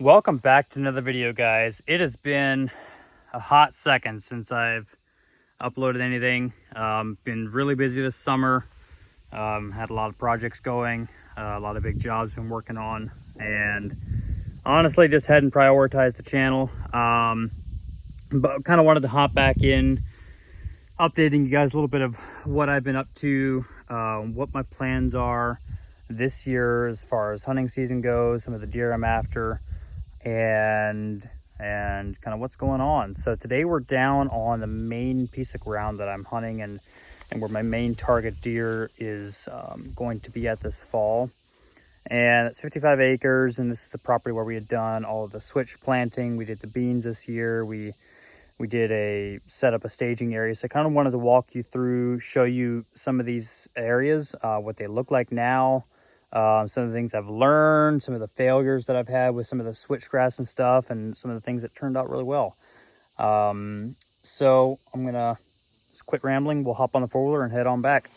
Welcome back to another video, guys. It has been a hot second since I've uploaded anything. Been really busy this summer. Had a lot of projects going, a lot of big jobs been working on, and honestly just hadn't prioritized the channel. But kind of wanted to hop back in, updating you guys a little bit of what I've been up to, what my plans are this year as far as hunting season goes, some of the deer I'm after, and kind of what's going on. So today we're down on the main piece of ground that I'm hunting and where my main target deer is going to be at this fall. And it's 55 acres, and this is the property where we had done all of the switch planting. We did the beans this year. We did set up a staging area. So I kind of wanted to walk you through, show you some of these areas, what they look like now, some of the things I've learned, some of the failures that I've had with some of the switchgrass and stuff, and some of the things that turned out really well. So I'm gonna quit rambling. We'll hop on the four-wheeler and head on back.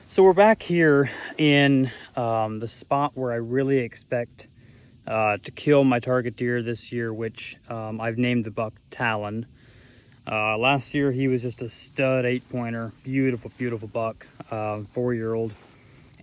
So we're back here in the spot where I really expect to kill my target deer this year, which I've named the buck Talon. Last year he was just a stud 8-pointer, beautiful buck, 4-year-old,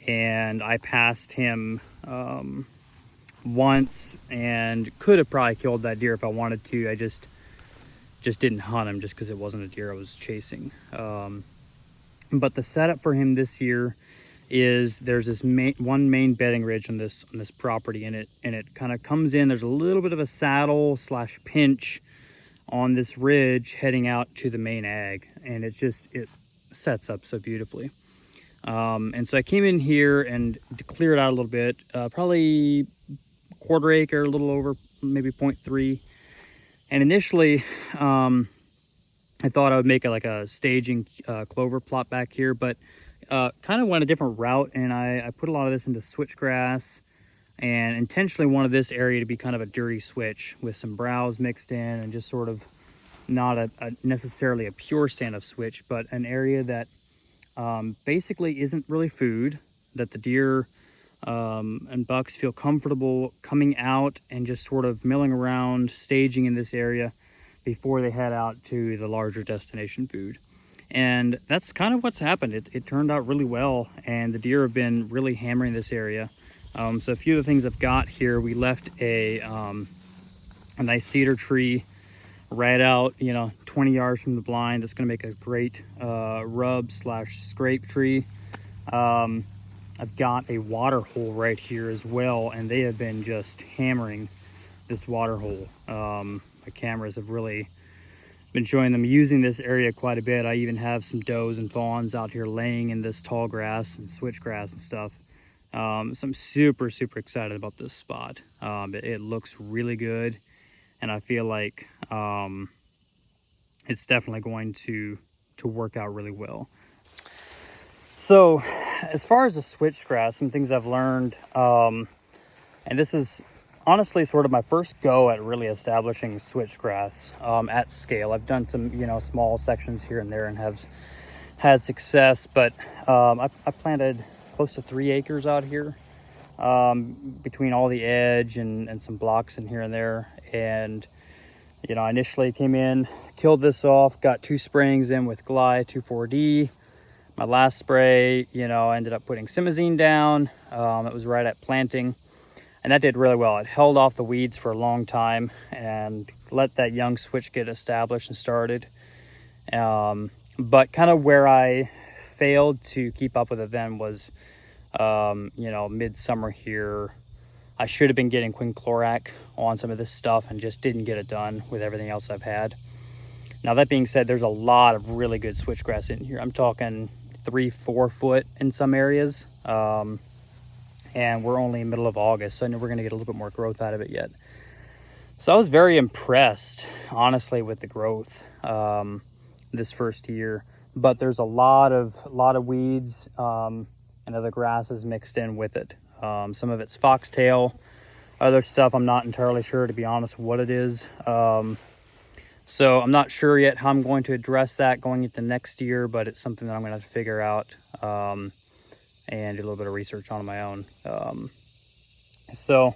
and I passed him once and could have probably killed that deer if I wanted to. I just didn't hunt him just because it wasn't a deer I was chasing. But the setup for him this year is there's this one main bedding ridge on this property, and it kind of comes in. There's a little bit of a saddle / pinch on this ridge heading out to the main ag, and it sets up so beautifully. And so I came in here and to clear it out a little bit, probably quarter acre, a little over, maybe 0.3. And initially, I thought I would make a staging clover plot back here, but kind of went a different route, and I put a lot of this into switchgrass and intentionally wanted this area to be kind of a dirty switch with some browse mixed in, and just sort of not necessarily a pure stand of switch, but an area that basically isn't really food, that the deer and bucks feel comfortable coming out and just sort of milling around, staging in this area before they head out to the larger destination food. And that's kind of what's happened. It turned out really well, and the deer have been really hammering this area. So a few of the things I've got here, we left a nice cedar tree right out, 20 yards from the blind. That's going to make a great rub / scrape tree. I've got a water hole right here as well, and they have been just hammering this water hole. My cameras have really been showing them using this area quite a bit. I even have some does and fawns out here laying in this tall grass and switchgrass and stuff. So I'm super excited about this spot. It looks really good, and I feel like it's definitely going to work out really well. So as far as the switchgrass, some things I've learned, and this is honestly sort of my first go at really establishing switchgrass at scale. I've done some small sections here and there and have had success, but I planted close to 3 acres out here, between all the edge and some blocks in here and there. And I initially came in, killed this off, got 2 sprayings in with Glide 2,4-D. My last spray, I ended up putting simazine down. It was right at planting. and that did really well. It held off the weeds for a long time and let that young switch get established and started. But kind of where I failed to keep up with it then was, you know, midsummer here. I should have been getting quinclorac on some of this stuff and just didn't get it done with everything else I've had. Now, that being said, there's a lot of really good switchgrass in here. I'm talking 3-4 foot in some areas. And we're only in the middle of August, so I know we're going to get a little bit more growth out of it yet. So I was very impressed, honestly, with the growth this first year. But there's a lot of weeds and other grasses mixed in with it. Some of it's foxtail, other stuff I'm not entirely sure, to be honest, what it is. So I'm not sure yet how I'm going to address that going into next year, but it's something that I'm going to have to figure out and do a little bit of research on my own. So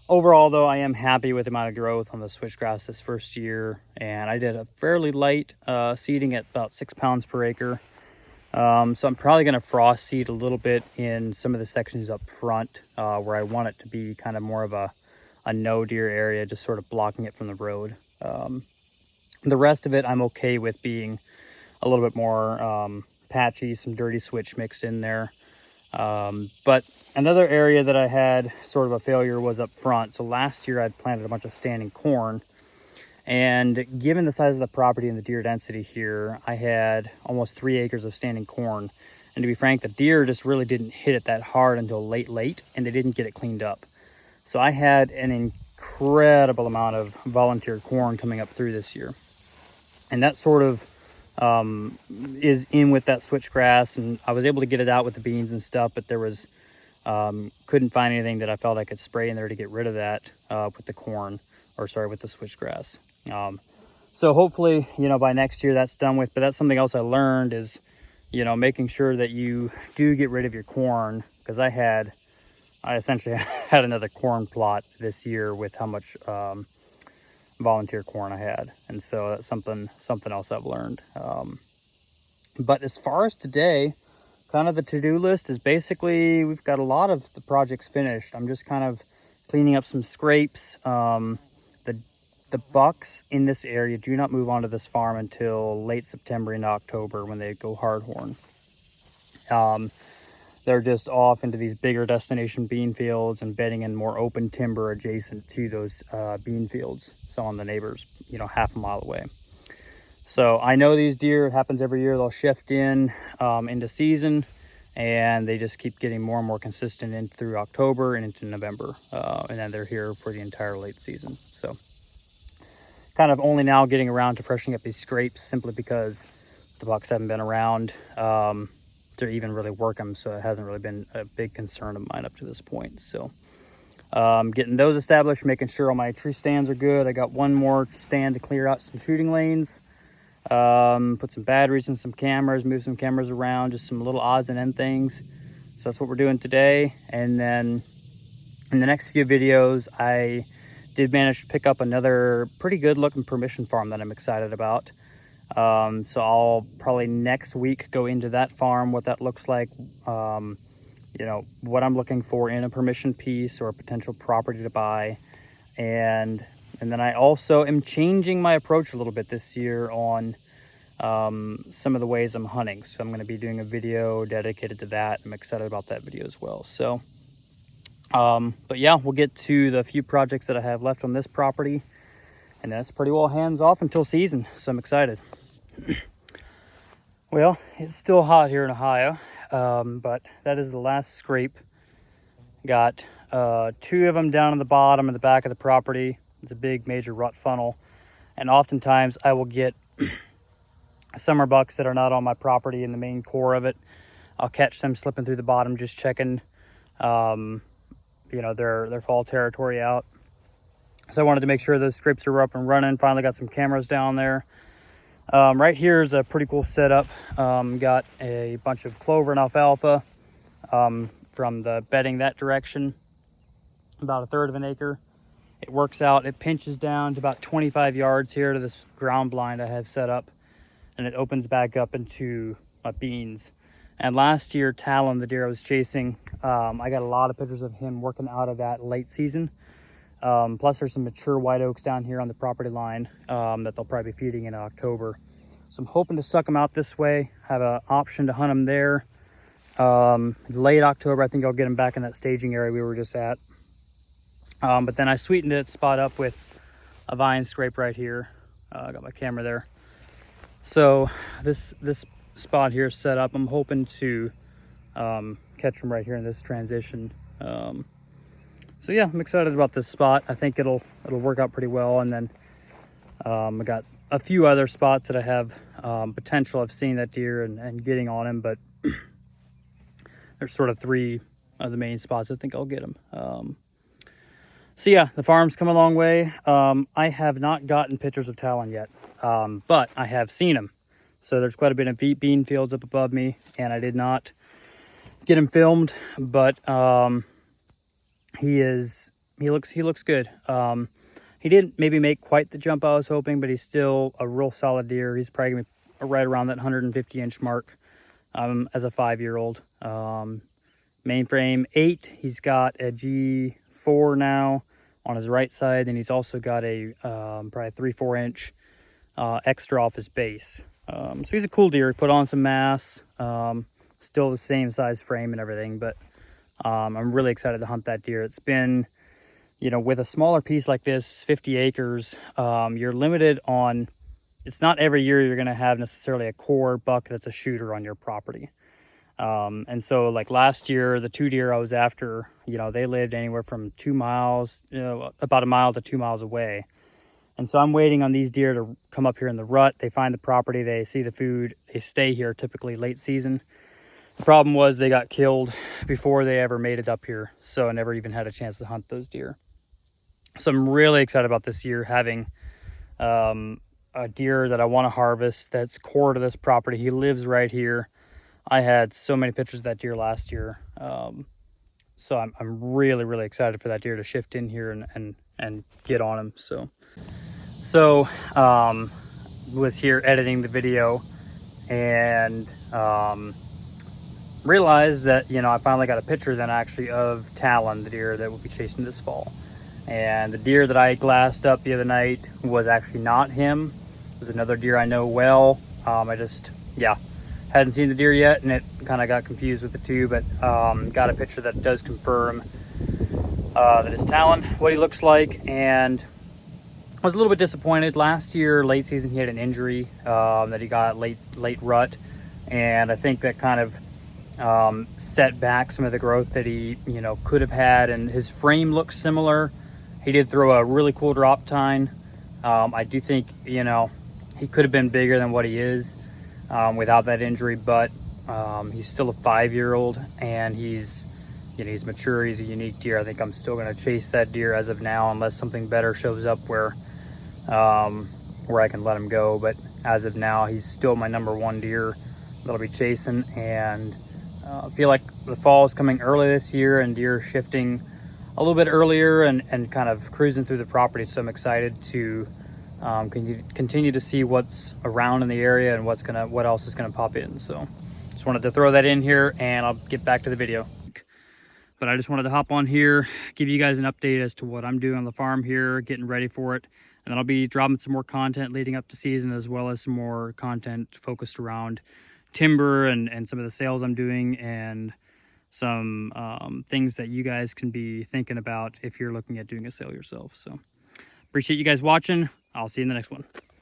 overall, though, I am happy with the amount of growth on the switchgrass this first year, and I did a fairly light seeding at about 6 pounds per acre. So I'm probably going to frost seed a little bit in some of the sections up front where I want it to be kind of more of a no deer area, just sort of blocking it from the road. The rest of it I'm okay with being a little bit more patchy, some dirty switch mixed in there. But another area that I had sort of a failure was up front. So last year I'd planted a bunch of standing corn, and given the size of the property and the deer density here, I had almost 3 acres of standing corn. And to be frank, the deer just really didn't hit it that hard until late, and they didn't get it cleaned up. So I had an incredible amount of volunteer corn coming up through this year. And that sort of is in with that switchgrass, and I was able to get it out with the beans and stuff, but there was couldn't find anything that I felt I could spray in there to get rid of that with the corn, or sorry, with the switchgrass. So hopefully, you know, by next year that's done with. But that's something else I learned is, you know, making sure that you do get rid of your corn, because I essentially had another corn plot this year with how much volunteer corn I had, and so that's something else I've learned. But as far as today, kind of the to-do list is basically we've got a lot of the projects finished. I'm just kind of cleaning up some scrapes. The bucks in this area do not move onto this farm until late September into October when they go hardhorn. They're just off into these bigger destination bean fields and bedding in more open timber adjacent to those bean fields. So on the neighbors, you know, half a mile away. So I know these deer, it happens every year, they'll shift in into season, and they just keep getting more and more consistent in through October and into November. And then they're here for the entire late season. So kind of only now getting around to freshening up these scrapes simply because the bucks haven't been around to even really work them, so it hasn't really been a big concern of mine up to this point. So getting those established, making sure all my tree stands are good. I got one more stand to clear out some shooting lanes, put some batteries and some cameras, move some cameras around, just some little odds and end things. So that's what we're doing today. And then in the next few videos, I did manage to pick up another pretty good looking permission farm that I'm excited about. So I'll probably next week go into that farm, what that looks like, you know, what I'm looking for in a permission piece or a potential property to buy. And then I also am changing my approach a little bit this year on some of the ways I'm hunting. So I'm going to be doing a video dedicated to that. I'm excited about that video as well. So, but yeah, we'll get to the few projects that I have left on this property, and that's pretty well hands off until season. So I'm excited. Well, it's still hot here in Ohio, but that is the last scrape. Got 2 of them down in the bottom in the back of the property. It's a big major rut funnel, and oftentimes I will get summer bucks that are not on my property in the main core of it. I'll catch them slipping through the bottom, just checking you know, their fall territory out. So I wanted to make sure those scrapes are up and running. Finally got some cameras down there. Right here is a pretty cool setup. Got a bunch of clover and alfalfa from the bedding that direction, about 1/3 of an acre. It works out, it pinches down to about 25 yards here to this ground blind I have set up, and it opens back up into my beans. And last year, Talon, the deer I was chasing, I got a lot of pictures of him working out of that late season. Plus there's some mature white oaks down here on the property line that they'll probably be feeding in October. So I'm hoping to suck them out this way, have an option to hunt them there. Late October, I think I'll get them back in that staging area we were just at. But then I sweetened it spot up with a vine scrape right here. I got my camera there. So this spot here is set up. I'm hoping to catch them right here in this transition. So yeah, I'm excited about this spot. I think it'll work out pretty well. And then I got a few other spots that I have potential of seeing that deer and getting on him, but there's sort of 3 of the main spots I think I'll get him. So yeah, the farm's come a long way. I have not gotten pictures of Talon yet, but I have seen him. So there's quite a bit of bean fields up above me, and I did not get him filmed, but he looks good. He didn't maybe make quite the jump I was hoping, but he's still a real solid deer. He's probably gonna be right around that 150-inch mark as a 5-year-old. Mainframe 8. He's got a G4 now on his right side, and he's also got a probably 3-4 inch extra off his base. So he's a cool deer. He put on some mass, still the same size frame and everything, but I'm really excited to hunt that deer. It's been, with a smaller piece like this, 50 acres, you're limited on, it's not every year you're going to have necessarily a core buck that's a shooter on your property. And so like last year, the 2 deer I was after, they lived anywhere from 2 miles, about 1 mile to 2 miles away. And so I'm waiting on these deer to come up here in the rut. They find the property, they see the food, they stay here typically late season. The problem was they got killed before they ever made it up here. So I never even had a chance to hunt those deer. So I'm really excited about this year having a deer that I want to harvest that's core to this property. He lives right here. I had so many pictures of that deer last year. So I'm really, really excited for that deer to shift in here and get on him. So was here editing the video and realized that, I finally got a picture then actually of Talon, the deer that we'll be chasing this fall. And the deer that I glassed up the other night was actually not him. It was another deer I know well. I just, hadn't seen the deer yet, and it kind of got confused with the 2, but got a picture that does confirm that it's Talon, what he looks like. And I was a little bit disappointed. Last year, late season, he had an injury that he got late rut, and I think that kind of set back some of the growth that he could have had. And his frame looks similar. He did throw a really cool drop tine. I do think he could have been bigger than what he is without that injury, but he's still a 5-year-old, and he's mature. He's a unique deer. I think I'm still going to chase that deer as of now, unless something better shows up where I can let him go. But as of now, he's still my number 1 deer that I'll be chasing. And I feel like the fall is coming early this year, and deer are shifting a little bit earlier and kind of cruising through the property. So I'm excited to continue to see what's around in the area and what else is gonna pop in. So just wanted to throw that in here, and I'll get back to the video. But I just wanted to hop on here, give you guys an update as to what I'm doing on the farm here, getting ready for it. And then I'll be dropping some more content leading up to season, as well as some more content focused around timber and some of the sales I'm doing, and some things that you guys can be thinking about if you're looking at doing a sale yourself. So appreciate you guys watching. I'll see you in the next one.